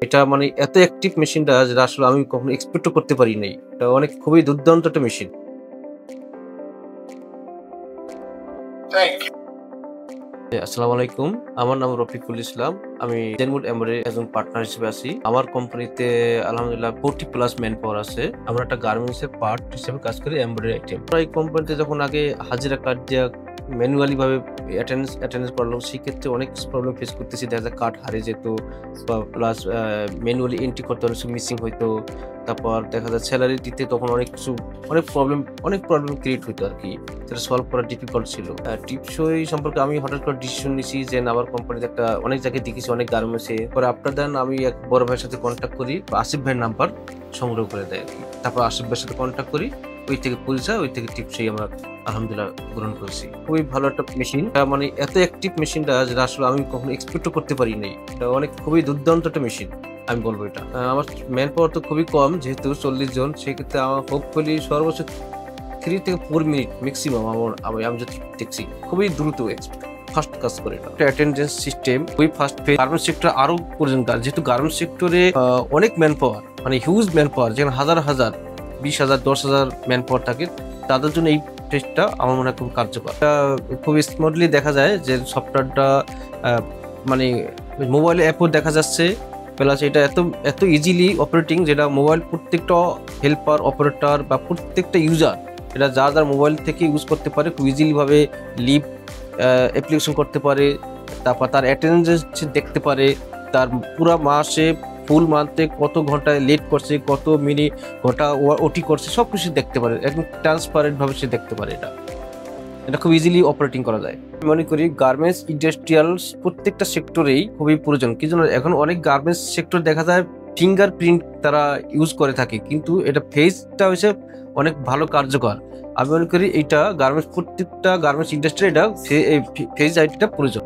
এটা মানে এত অ্যাক্টিভ মেশিনটা যেটা আসলে আমি কখনো এক্সপেক্টও করতে পারি নাই। এটা অনেক খুবই দুর্দান্ত একটা মেশিন। Thank you. আসসালামু আলাইকুম। আমার নাম রফিকুল ইসলাম। আমি জেনমুড এমব্রয়ডারি একজন পার্টনার হিসেবে আছি। আমার কোম্পানিতে আলহামদুলিল্লাহ 40+ ম্যান পাওয়ার আছে। আমরা একটা গার্মেন্টস এর পার্ট হিসেবে কাজ করি এমব্রয়ডারি আইটেম। আমরা এই কোম্পানিতে যখন আগে হাজিরা কার্ড দেয়া ম্যানুয়ালি ভাবে অ্যাটেন্ডেন্স করলাম, সেক্ষেত্রে অনেক প্রবলেম ফেস করতেছি। দেখা যায় কার্ড হারিয়ে যেত বা প্লাস ম্যানুয়ালি এন্ট্রি করতে অনেক কিছু মিসিং হইতো। তারপর দেখা যায় স্যালারি দিতে তখন অনেক প্রবলেম ক্রিয়েট হইতো আরকি। সেটা সলভ করা ডিফিকাল্ট ছিল। টিপসই সম্পর্কে আমি হঠাৎ করে ডিসিশন নিছি যে না, আমার কোম্পানিতে একটা অনেক জায়গায় দেখেছি অনেক গার্মেন্টসে। পরে আফটার দেন আমি এক বড় ভাইয়ের সাথে কন্ট্যাক্ট করি, আসিফ ভাইয়ের নাম্বার সংগ্রহ করে দেয় আরকি। তারপর আসিফ ভাইয়ের সাথে কন্ট্যাক্ট করি, ওই থেকে পরিচয়, ওই থেকে টিপসই আমরা আলহামদুলিল্লাহ গ্রহণ করেছি। খুবই ভালো একটা মেশিন। মানে এত অ্যাক্টিভ মেশিনটা যেটা আসলে আমি কখনো এক্সপেক্টও করতে পারি নাই। এটা অনেক খুবই দুর্দান্ত একটা মেশিন আমি বলবো এটা। আমার ম্যান পাওয়ার তো খুবই কম, যেহেতু 40 জন, সেক্ষেত্রে আমার হোপফুলি সর্বোচ্চ 3 থেকে 4 মিনিট ম্যাক্সিমাম আমি যদি দেখছি খুবই দ্রুত ফাস্ট কাজ করে এটা। অ্যাটেন্ডেন্স সিস্টেম খুবই ফাস্ট। গার্মেন্টস সেক্টর আরো পর্যন্ত, যেহেতু গার্মেন্টস সেক্টরে অনেক ম্যান পাওয়ার, মানে হিউজ ম্যান পাওয়ার, যেখানে হাজার 20,000 10,000 ম্যান পাওয়ার থাকে, তাদের জন্য এই টেস্টটা আমার মনে হয় খুব কার্যকর। খুব স্মুথলি দেখা যায় যে সফটওয়্যারটা মানে মোবাইল অ্যাপও দেখা যাচ্ছে, প্লাস এটা এত ইজিলি অপারেটিং, যেটা মোবাইল প্রত্যেকটা হেল্পার, অপারেটর বা প্রত্যেকটা ইউজার এটা যার মোবাইল থেকে ইউজ করতে পারে, খুব ইজিলি ভাবে লিভ অ্যাপ্লিকেশন করতে পারে। তারপর তার অ্যাটেন্ডেন্স দেখতে পারে, তার পুরো মাসে ফুল মান্থে কত ঘন্টায় লেট করছে, কত ঘন্টা ওটি করছে, সব কিছু দেখতে পারে। একদম ট্রান্সপারেন্ট ভাবে সে দেখতে পারে। এটা খুব ইজিলি অপারেটিং করা যায়। আমি মনে করি গার্মেন্টস ইন্ডাস্ট্রিয়াল প্রত্যেকটা সেক্টরেই খুবই প্রয়োজন। কি জন্য এখন অনেক গার্মেন্টস সেক্টর দেখা যায় ফিঙ্গারপ্রিন্ট তারা ইউজ করে থাকে, কিন্তু এটা ফেসটা হচ্ছে অনেক ভালো কার্যকর। আমি মনে করি এইটা প্রত্যেকটা গার্মেন্টস ইন্ডাস্ট্রি এটা ফেস আইডিটা প্রয়োজন।